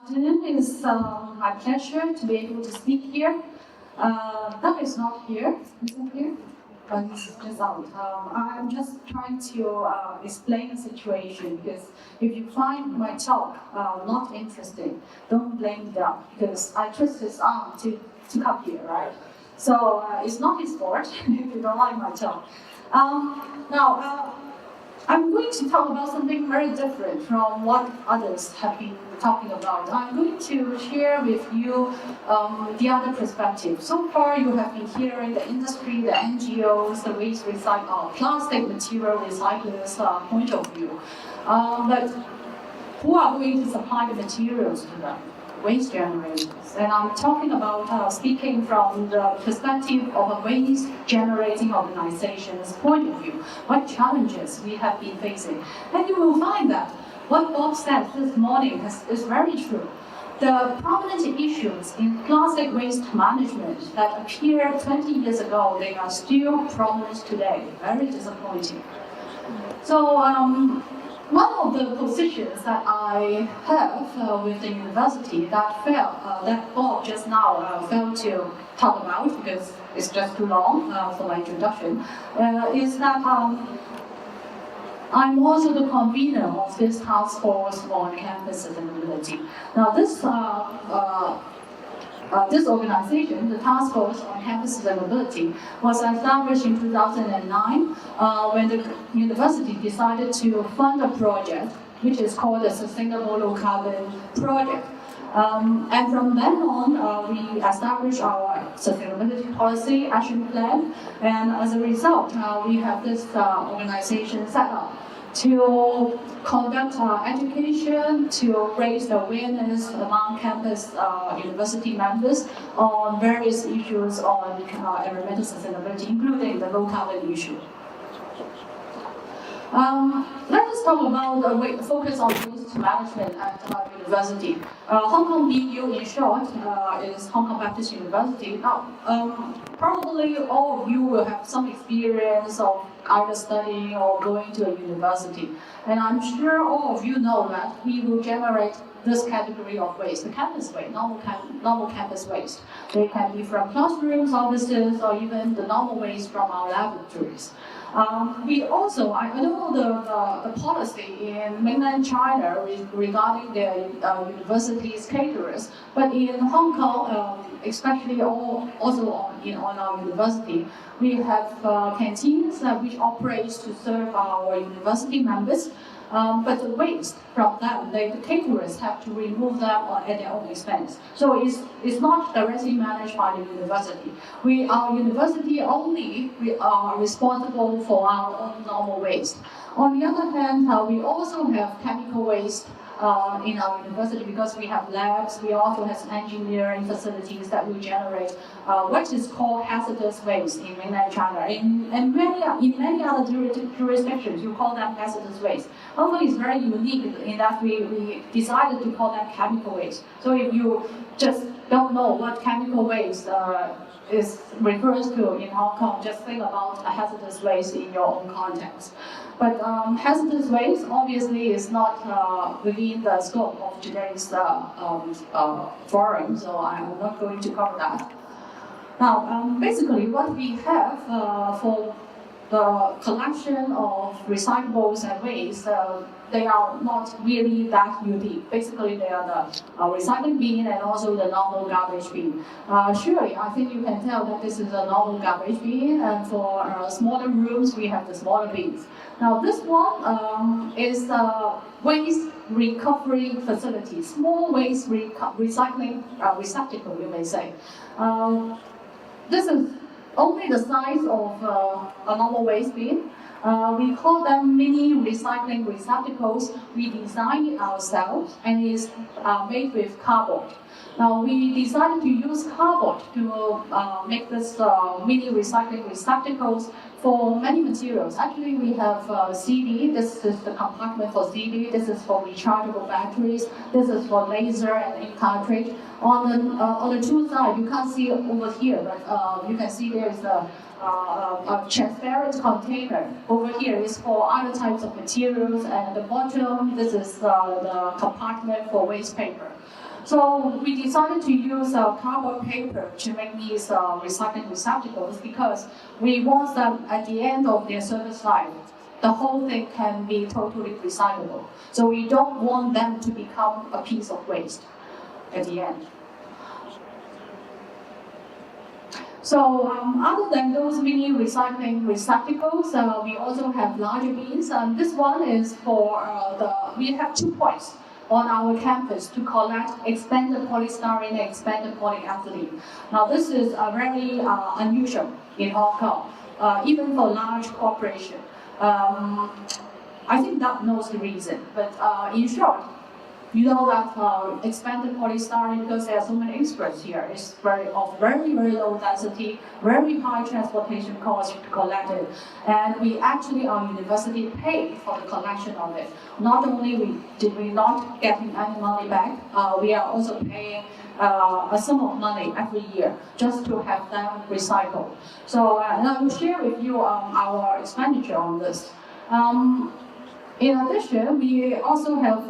afternoon. It's my pleasure to be able to speak here. Doug is not here, isn't here? But he's just out. I'm just trying to explain the situation, because if you find my talk not interesting, don't blame Doug, because I twist his arm to come here, right? So it's not his fault if you don't like my talk. Now, I'm going to talk about something very different from what others have been talking about. I'm going to share with you the other perspective. So far, you have been hearing the industry, the NGOs, the waste plastic material recyclers point of view. But who are going to supply the materials to them? Waste generators. And I'm talking about speaking from the perspective of a waste generating organization's point of view, what challenges we have been facing. And you will find that what Bob said this morning is very true. The prominent issues in plastic waste management that appeared 20 years ago, they are still prominent today. Very disappointing. So, one of the positions that I have with the university that Bob just now failed to talk about, because it's just too long for my introduction, is that I'm also the convener of this task force on campus sustainability. Now, this organization, the Task Force on Campus Sustainability, was established in 2009 when the university decided to fund a project which is called the Sustainable Low Carbon Project. And from then on, we established our sustainability policy action plan, and as a result, we have this organization set up to conduct education, to raise the awareness among campus university members on various issues on environmental sustainability, including the low carbon issue. Let us talk about the focus on waste management at our university. Hong Kong BU, in short, is Hong Kong Baptist University. Now, probably all of you will have some experience of either studying or going to a university. And I'm sure all of you know that we will generate this category of waste, the campus waste, normal campus waste. They can be from classrooms, offices, or even the normal waste from our laboratories. We also, I don't know the policy in mainland China regarding the universities' caterers, but in Hong Kong, especially also on our university, we have canteens which operate to serve our university members. But the waste from them, the caterers have to remove them at their own expense. So it's not directly managed by the university. Our university only are responsible for our own normal waste. On the other hand, we also have chemical waste in our university, because we have labs. We also have engineering facilities that will generate what is called hazardous waste in mainland China. In many other jurisdictions, you call them hazardous waste. Hong Kong is very unique in that we decided to call them chemical waste. So if you just don't know what chemical waste refers to in Hong Kong, just think about a hazardous waste in your own context. But hazardous waste obviously is not within the scope of today's forum, so I'm not going to cover that. Now, basically what we have for the collection of recyclables and waste, they are not really that unique. Basically, they are the recycling bin and also the normal garbage bin. Surely, I think you can tell that this is a normal garbage bin, and for smaller rooms, we have the smaller bins. Now, this one is a waste recovery facility, small waste recycling receptacle, you may say. This is only the size of a normal waste bin. We call them mini recycling receptacles. We design it ourselves, and it's made with cardboard. Now, we decided to use cardboard to make this mini recycling receptacles for many materials. Actually, we have CD. This is the compartment for CD. This is for rechargeable batteries. This is for laser and ink cartridge. On the two sides, you can't see over here, but you can see there's a a transparent container. Over here is for other types of materials, and at the bottom, this is the compartment for waste paper. So we decided to use cardboard paper to make these recycling receptacles because we want them at the end of their service life. The whole thing can be totally recyclable. So we don't want them to become a piece of waste at the end. So other than those mini recycling receptacles, we also have larger bins. This one is for we have 2 points on our campus to collect expanded polystyrene and expanded polyethylene. Now this is very unusual in Hong Kong, even for large corporations. I think that knows the reason, but in short, you know that expanded polystyrene, because there are so many experts here, is very low density, very high transportation cost to collect it. And we actually, our university paid for the collection of it. Not only did we not getting any money back, we are also paying a sum of money every year just to have them recycled. So, and I will share with you our expenditure on this. In addition, we also have,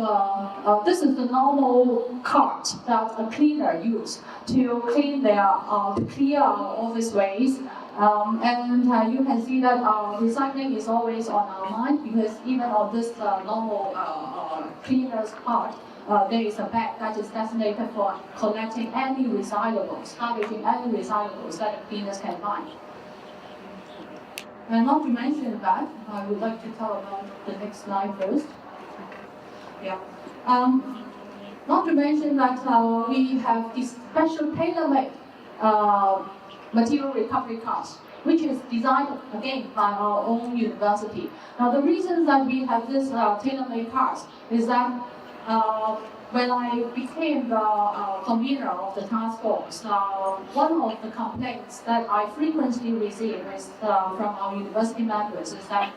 this is the normal cart that a cleaner uses to clean to clear our office waste. And you can see that recycling is always on our mind, because even on this normal cleaner's cart, there is a bag that is designated for collecting any recyclables, harvesting any recyclables that the cleaners can find. And not to mention that, I would like to tell about the next slide first. Yeah. Not to mention that we have this special tailor-made material recovery cars, which is designed again by our own university. Now the reason that we have this tailor-made cars is that when I became the convener of the task force, one of the complaints that I frequently receive is from our university members is that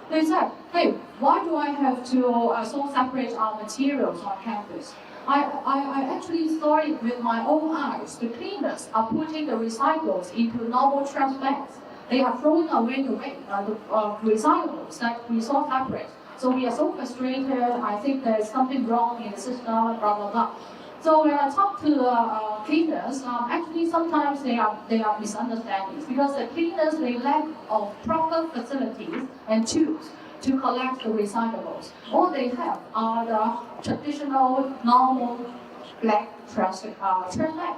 they said, hey, why do I have to so separate our materials on campus? I actually saw it with my own eyes. The cleaners are putting the recyclables into normal trash bags. They are throwing away the recyclables that we saw separate. So we are so frustrated. I think there's something wrong in the system, blah, blah, blah. So when I talk to the cleaners, actually sometimes they are misunderstandings, because the cleaners, they lack of proper facilities and tools to collect the recyclables. All they have are the traditional, normal black trash bags.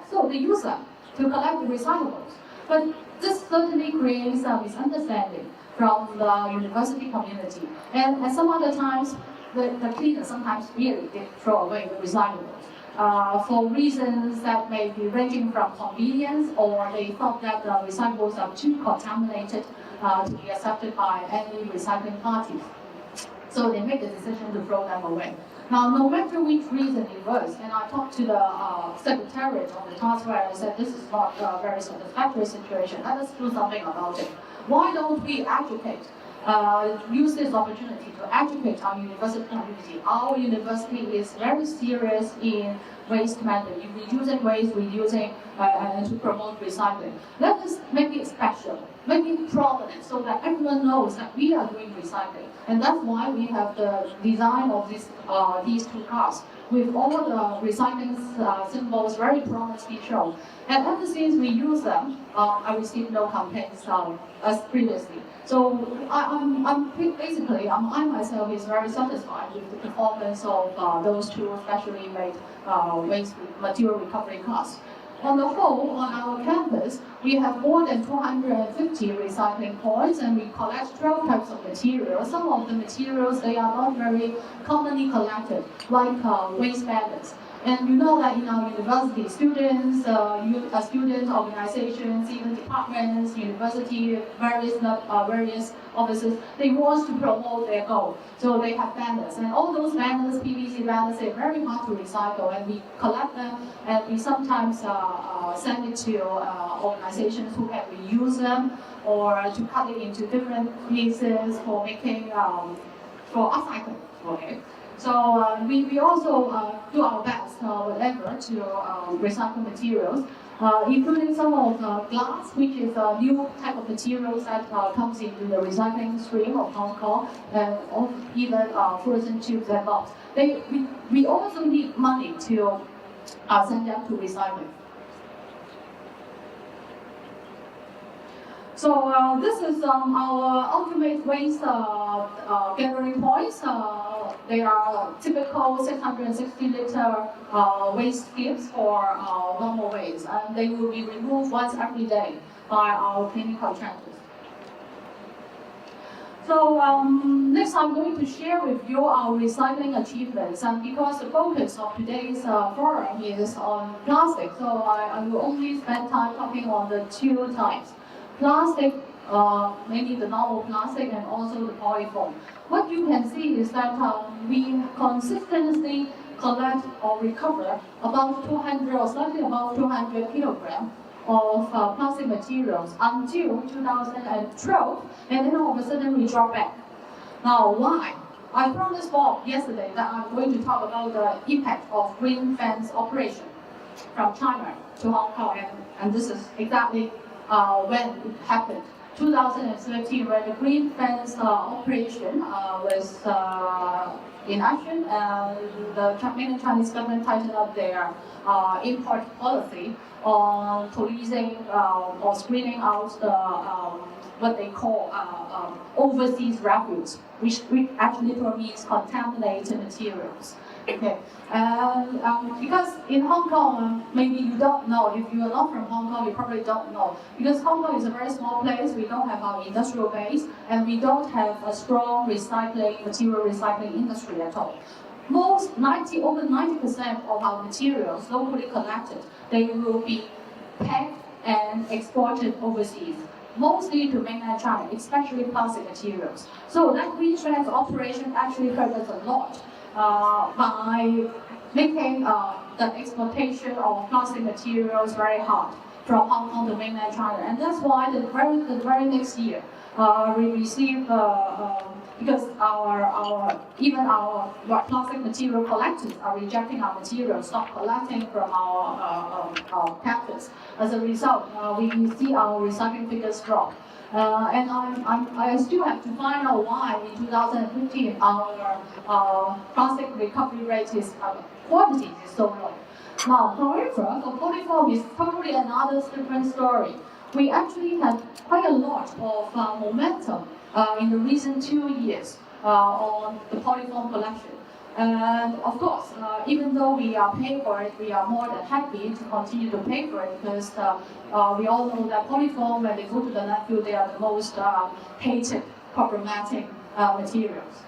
So they use them to collect the recyclables. But this certainly creates a misunderstanding from the university community. And at some other times, the cleaners sometimes really did throw away the recyclables for reasons that may be ranging from convenience, or they thought that the recyclables are too contaminated to be accepted by any recycling parties. So they make the decision to throw them away. Now, no matter which reason it was, and I talked to the secretariat of the task force, I said, this is not a very satisfactory situation, let us do something about it. Why don't we educate, use this opportunity to educate our university community? Our university is very serious in waste management, reducing waste, reducing, and to promote recycling. Let us make it special, make it prominent, so that everyone knows that we are doing recycling. And that's why we have the design of these 2 cars, with all the recycling symbols very prominently shown. And ever since we use them, I received no complaints as previously. So I myself is very satisfied with the performance of those 2 specially made waste material recovery cars. On the whole, on our campus, we have more than 250 recycling points, and we collect 12 types of materials. Some of the materials, they are not very commonly collected, like waste bags. And you know that in our university, students, student organizations, even departments, university, various offices, they want to promote their goal. So they have banners, and all those banners, PVC banners, they're very hard to recycle, and we collect them, and we sometimes send it to organizations who can reuse them, or to cut it into different pieces for making, for upcycling, okay? So we also do our best, whatever, to recycle materials, including some of glass, which is a new type of materials that comes into the recycling stream of Hong Kong, and even frozen tubes and box. We also need money to send them to recycling. So this is our ultimate waste gathering points. They are typical 660-liter waste skips for normal waste, and they will be removed once every day by our cleaning contractors. So next I'm going to share with you our recycling achievements, and because the focus of today's forum is on plastic, so I will only spend time talking on the two types. Plastic, mainly the normal plastic, and also the polyfoam. What you can see is that we consistently collect or recover about 200 or slightly above 200 kilograms of plastic materials until 2012, and then all of a sudden we drop back. Now, why? I promised Bob yesterday that I'm going to talk about the impact of green fence operation from China to Hong Kong, and this is exactly when it happened. 2013, when the green fence operation was in action, and the mainland Chinese government tightened up their import policy on policing or screening out the what they call overseas refuse, which actually means contaminated materials. Okay, and because in Hong Kong, maybe you don't know, if you are not from Hong Kong, you probably don't know, because Hong Kong is a very small place, we don't have our industrial base, and we don't have a strong material recycling industry at all. Over 90% of our materials locally collected, they will be packed and exported overseas, mostly to mainland China, especially plastic materials. So that green fence operation actually hurt us a lot by making the exportation of plastic materials very hard from Hong Kong to mainland China. And that's why the very next year, we received, because even our plastic material collectors are rejecting our materials, stop collecting from our campus. As a result, we see our recycling figures drop. And I still have to find out why in 2015 our plastic recovery rate is quantity is so low. Now, however, for polyfoam is totally another different story. We actually had quite a lot of momentum in the recent 2 years on the polyfoam collection. And of course, even though we are paying for it, we are more than happy to continue to pay for it, because we all know that polyfoam, when they go to the landfill, they are the most hated, problematic materials.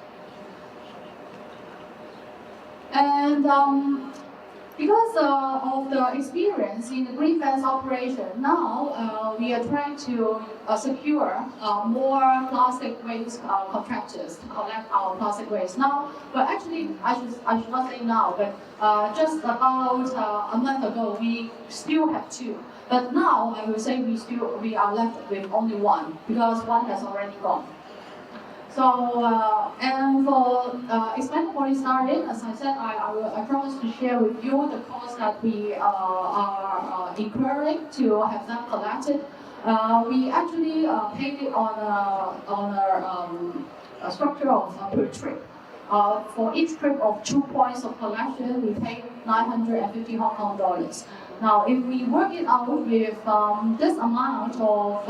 And because of the experience in the green fence operation, now we are trying to secure more plastic waste contractors to collect our plastic waste. Now, well, actually, I should not say now, but just about a month ago, we still have two. But now, I will say we are left with only one, because one has already gone. So, and for expanded polystyrene, as I said, I promised to share with you the cost that we are incurring to have them collected. We actually paid it on a structure of per trip. For each trip of 2 points of collection, we pay 950 Hong Kong dollars. Now, if we work it out with this amount of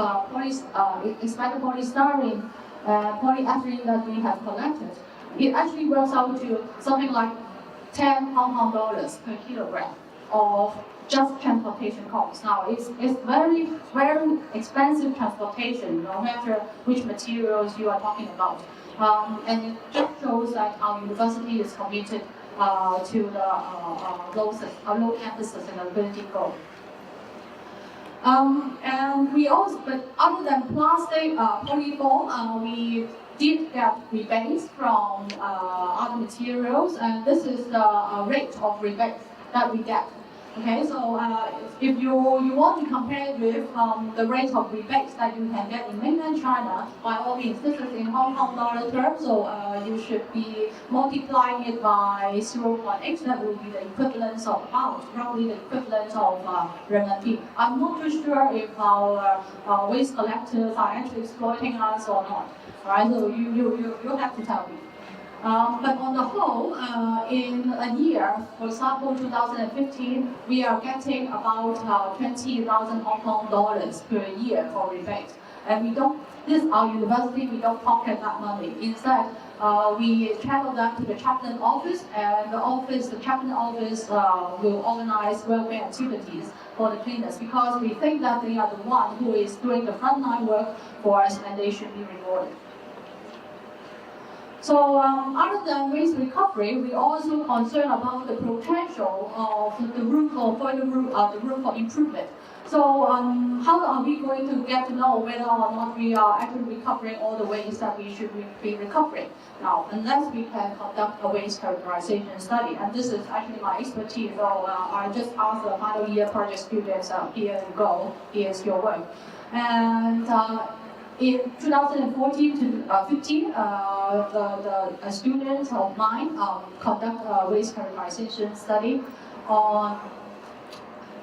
expanded polystyrene, polyethylene that we have collected, it actually works out to something like 10 Hong Kong dollars per kilogram of just transportation costs. Now, it's very, very expensive transportation, no matter which materials you are talking about. And it just shows that our university is committed to the low campus sustainability goal. And we also, but other than plastic, polyfoam, we did get rebates from other materials, and this is the rate of rebate that we get. Okay, so if you want to compare it with the rate of rebates that you can get in mainland China, by all means, this is in Hong Kong dollar terms, so you should be multiplying it by 0.8. That will be the equivalent of roughly the equivalent of renminbi. I'm not too sure if our waste collectors are actually exploiting us or not. All right, so you have to tell me. But on the whole, in a year, for example, 2015, we are getting about 20,000 Hong Kong dollars per year for rebate. And we don't, this our university, we don't pocket that money. Instead, we channel that to the chaplain office, and the chaplain office will organize welfare activities for the cleaners, because we think that they are the one who is doing the frontline work for us, and they should be rewarded. So other than waste recovery, we also concerned about the potential of the room for further the room for improvement. So how are we going to get to know whether or not we are actually recovering all the waste that we should be recovering? Now, unless we can conduct a waste characterization study, and this is actually my expertise, so I just asked the final year project students, here you go, here's your work. And in 2014 to 15, the students of mine conduct a waste characterization study on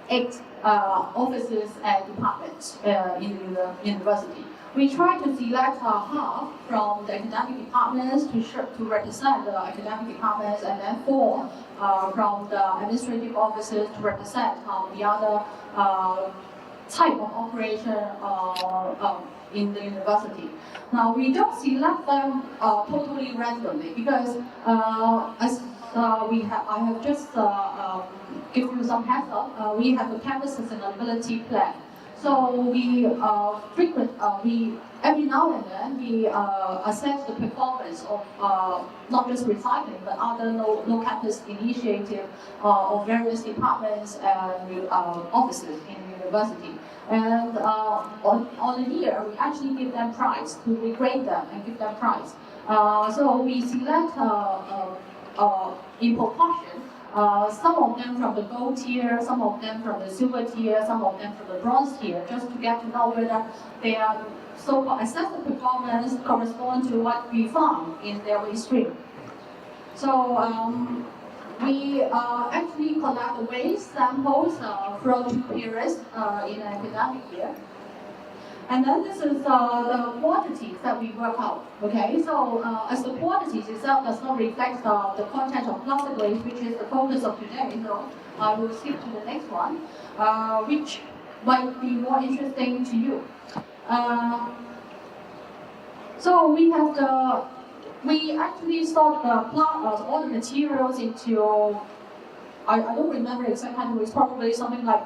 8 offices and departments in the university. We try to select half from the academic departments to represent the academic departments, and then 4 from the administrative offices to represent the other type of operation in the university. Now, we don't select them totally randomly, because as I have just give you some heads up, we have a campus sustainability plan. So we every now and then we assess the performance of not just recycling, but other no campus initiative of various departments and offices in the university. And on a year, we actually give them prize, to regrade them and give them prize. So we select in proportion, some of them from the gold tier, some of them from the silver tier, some of them from the bronze tier, just to get to know whether their so-called assessed performance correspond to what we found in their waste stream. So we actually collect the waste samples from 2 periods in an academic year. And then this is the quantities that we work out. Okay, so as the quantities itself does not reflect the content of plastic waste, which is the focus of today, so I will skip to the next one, which might be more interesting to you. So we actually sort all the materials into, I don't remember exact categories, probably something like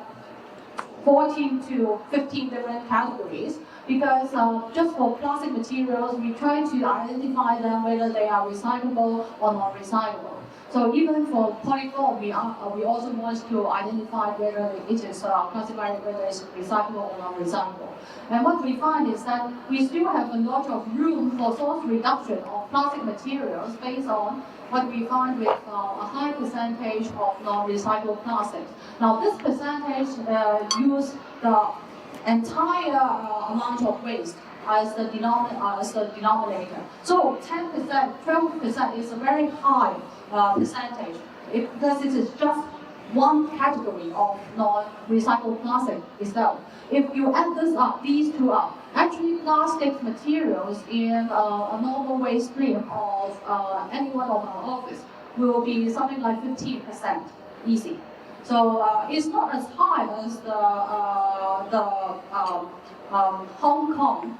14 to 15 different categories, because just for plastic materials, we try to identify them whether they are recyclable or non-recyclable. So even for polyfoam, we also want to identify whether it is classified whether it's recyclable or non-recyclable. And what we find is that we still have a lot of room for source reduction of plastic materials based on what we find with a high percentage of non-recyclable plastics. Now, this percentage use the entire amount of waste as the denominator. So 10%, 12% is a very high percentage, because it is just one category of non-recyclable plastic itself. If you add these two up, actually plastic materials in a normal waste stream of any one of our office will be something like 15% easy. So it's not as high as the Hong Kong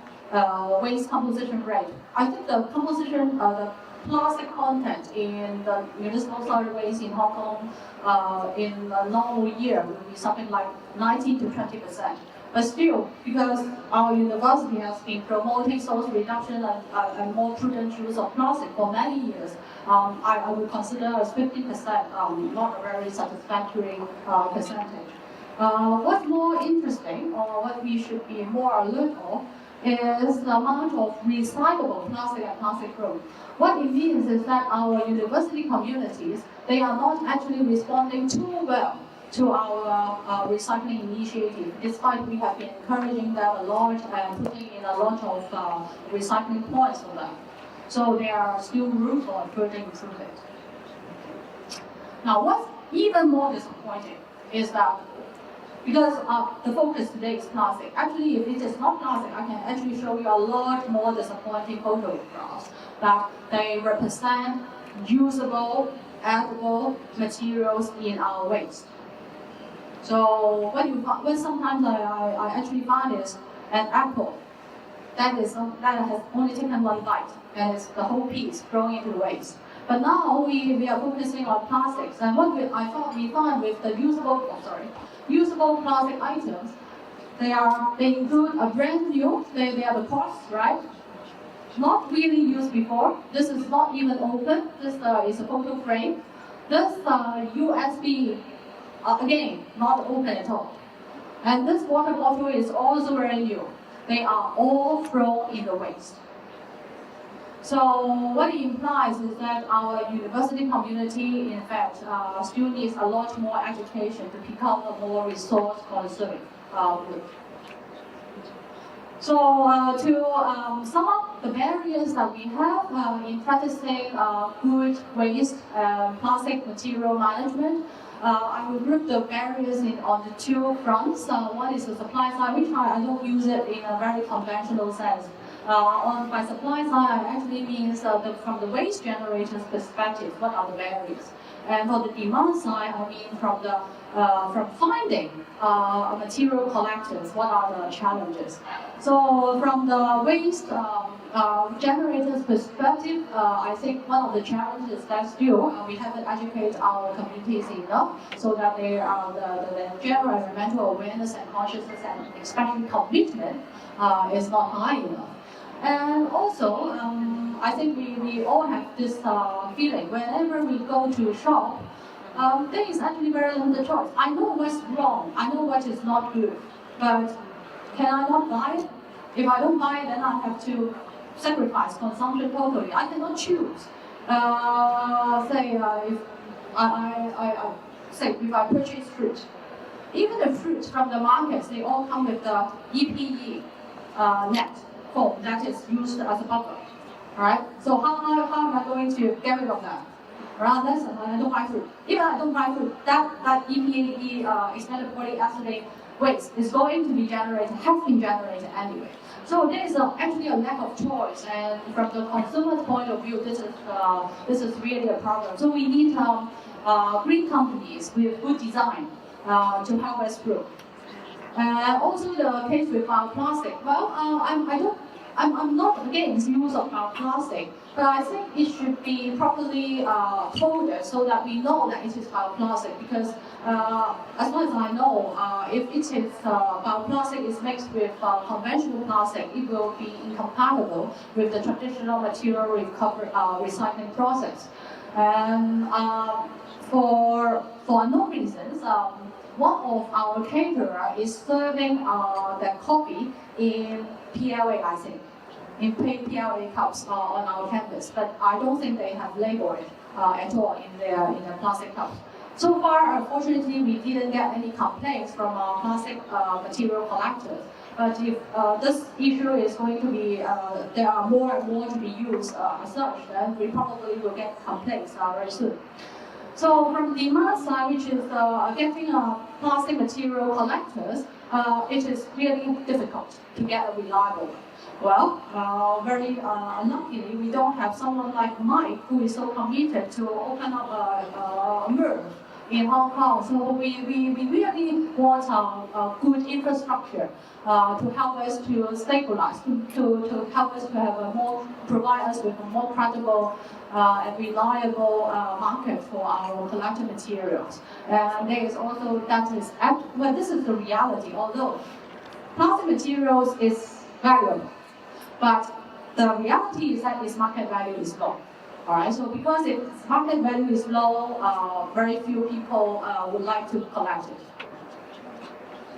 waste composition rate. I think the composition, the plastic content in the municipal solid waste in Hong Kong in a normal year will be something like 19 to 20%. But still, because our university has been promoting source reduction and more prudent use of plastic for many years, I would consider as 50% not a very satisfactory percentage. What's more interesting, or what we should be more alert of, is the amount of recyclable plastic and plastic growth. What it means is that our university communities, they are not actually responding too well to our recycling initiative, despite we have been encouraging them a lot and putting in a lot of recycling points for them. So there are still room for further improvement. Now, what's even more disappointing is that because the focus today is plastic. Actually, if it is not plastic, I can actually show you a lot more disappointing photographs that they represent usable, edible materials in our waste. So what sometimes I actually find is an apple that has only taken one bite, and it's the whole piece thrown into the waste. But now we are focusing on plastics, and what we find with the usable plastic items, they include a brand new, they are the pots, right? Not really used before. This is not even open. This is a photo frame. This USB, again, not open at all. And this water bottle is also very new. They are all thrown in the waste. So what it implies is that our university community, in fact, still needs a lot more education to become a more resource-conserving group. So to sum up the barriers that we have in practicing good waste plastic material management, I will group the barriers on the two fronts. One is the supply side, which I don't use it in a very conventional sense. By supply side, it actually means from the waste generator's perspective, what are the barriers? And for the demand side, I mean from finding material collectors, what are the challenges? So from the waste generator's perspective, I think one of the challenges that still we haven't educated our communities enough, so that they are the general environmental awareness and consciousness and especially commitment is not high enough. And also, I think we all have this feeling whenever we go to shop, there is actually very limited choice. I know what's wrong, I know what is not good, but can I not buy it? If I don't buy it, then I have to sacrifice consumption totally. I cannot choose. If I purchase fruit, even the fruits from the markets, they all come with the EPE net foam that is used as a buffer. Alright? So how am I going to get rid of that? Right? I don't buy fruit. Even I don't buy fruit, that EPE expanded polyethylene waste is going to be generated, has been generated anyway. So there is actually a lack of choice, and from the consumer's point of view, this is really a problem. So we need green companies with good design to help us grow. Also the case with bioplastic. Well, I'm not against use of bioplastic, but I think it should be properly folded so that we know that it is bioplastic. Because as far as I know, if it is bioplastic is mixed with conventional plastic, it will be incompatible with the traditional material recycling process. And for unknown reasons, one of our caterer is serving the coffee in PLA, I think, in PLA cups on our campus, but I don't think they have labeled it at all in their plastic cups. So far, unfortunately, we didn't get any complaints from our plastic material collectors. But if this issue is going to be, there are more and more to be used as such, then we probably will get complaints very soon. So from the demand side, which is getting plastic material collectors, it is really difficult to get a reliable one. Well, very unluckily, we don't have someone like Mike who is so committed to open up a MRF in Hong Kong. So we really want a good infrastructure to help us to stabilize, to help us to have provide us with a more credible and reliable market for our collected materials. And there is also this is the reality. Although plastic materials is valuable, but the reality is that its market value is low. Alright, so because its market value is low, very few people would like to collect it,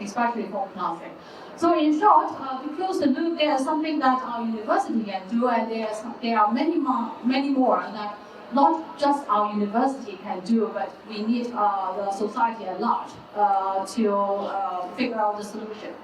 especially for plastic. So in short, to close the loop, there is something that our university can do, and there are many more that not just our university can do, but we need the society at large to figure out the solution.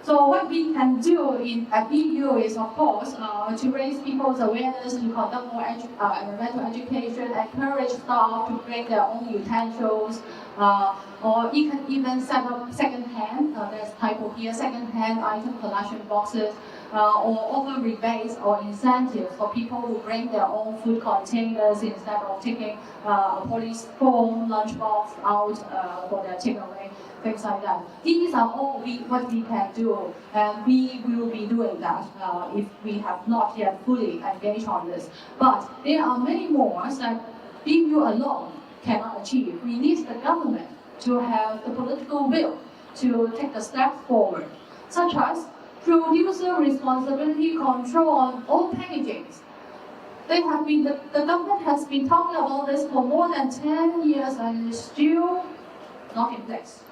So what we can do at BU is, of course, to raise people's awareness, to conduct more environmental education, encourage staff to bring their own utensils, or you can even set up second-hand, there's typo here, second-hand item collection boxes, or offer rebates or incentives for people who bring their own food containers instead of taking a polyfoam lunchbox out for their takeaway. Things like that. These are all what we can do, and we will be doing that if we have not yet fully engaged on this. But there are many more that BU alone cannot achieve. We need the government to have the political will to take the step forward, such as producer responsibility control on all packagings. The government has been talking about this for more than 10 years and is still not in place.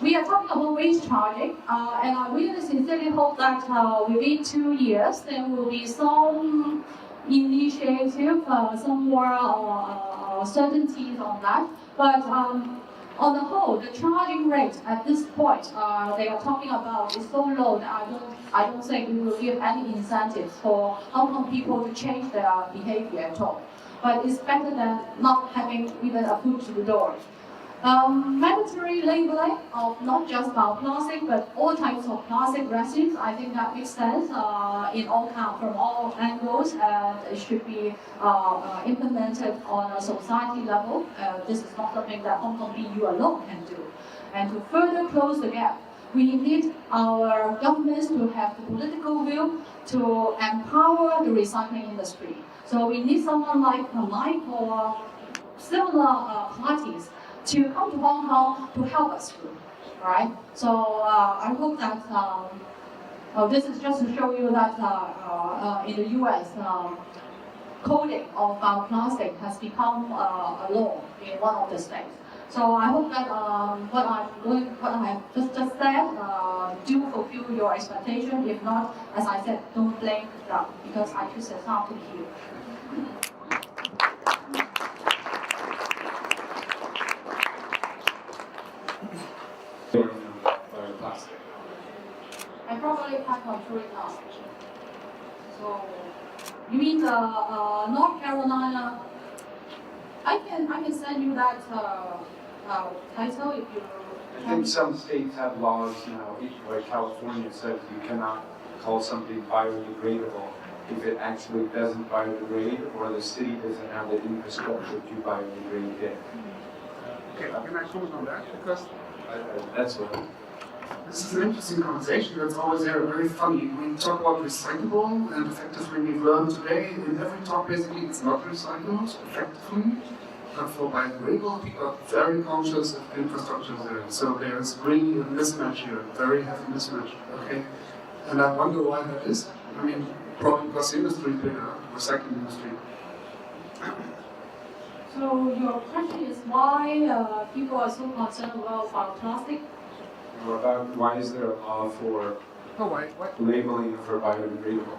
We are talking about waste charging, and I really sincerely hope that within 2 years there will be some initiative, some more certainties on that. But on the whole, the charging rate at this point they are talking about is so low that I don't think we will give any incentives for Hong Kong people to change their behavior at all. But it's better than not having even a foot to the door. Mandatory labeling of not just bioplastic, but all types of plastic resins. I think that makes sense from all angles, and it should be implemented on a society level. This is not something that Hong Kong BU alone can do. And to further close the gap, we need our governments to have the political will to empower the recycling industry. So we need someone like Mike or similar parties to come to Hong Kong to help us through, right? So I hope that this is just to show you that in the US, coding of bioplastic has become a law in one of the states. So I hope that what I have just said do fulfill your expectation. If not, as I said, don't blame them because I choose the time to be here. Plastic. I probably can't control it now. So you mean the North Carolina? I can send you that title if you. I think some states have laws now, like California says you cannot call something biodegradable if it actually doesn't biodegrade or the city doesn't have the infrastructure to biodegrade it. Okay, can I comment on that? Because that's what. this is an interesting conversation that's always very funny. We talk about recyclable, and effectively we've learned today in every talk basically it's not recycled effectively. But for biodegradable, people are very conscious of infrastructure there. So there's really a mismatch here, a very heavy mismatch. Okay, and I wonder why that is. I mean, probably because the industry is bigger, recycling industry. So your question is why people are so concerned about plastic? Or about why is there a law for labeling for biodegradable?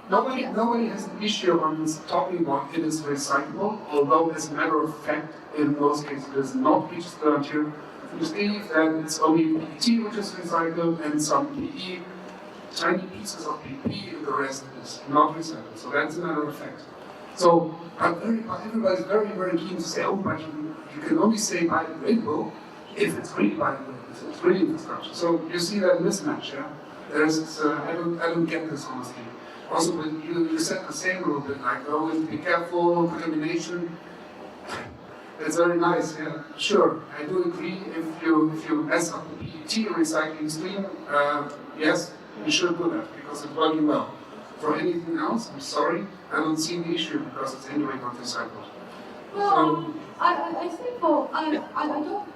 Nobody has an issue on talking about it is recyclable, although as a matter of fact, in most cases it is not registered here. You see that it's only PET which is recycled and some PE, tiny pieces of PP, and the rest is not recycled. So that's a matter of fact. So everybody's very keen to say, oh, but you can only say biodegradable if it's really biodegradable, if it's really infrastructure. So you see that mismatch, yeah? There's I don't get this honestly. Also, when you said the same a little bit, like, oh, be careful, contamination. It's very nice, yeah. Sure, I do agree. If you mess up the PET recycling stream, yes, you should do that because it's working well. For anything else, I'm sorry, I don't see the issue because it's anyway not recycled. Well, I think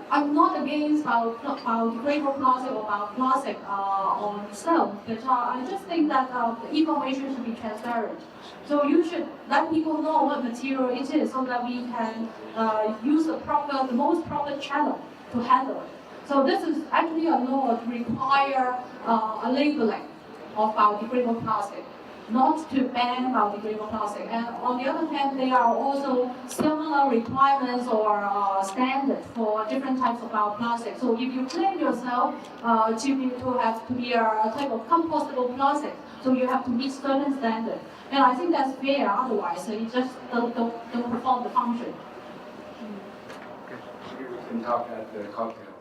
I'm not against biodegradable plastic or bioplastic on itself, but I just think that the information should be transparent. So you should let people know what material it is so that we can use the most proper channel to handle it. So this is actually a law to require a labeling of biodegradable plastic. not to ban biodegradable plastic. And on the other hand, there are also similar requirements or standards for different types of bioplastic. So if you claim yourself to have to be a type of compostable plastic, so you have to meet certain standards. And I think that's fair, otherwise it just don't perform the function. Okay, we can talk at the cocktail.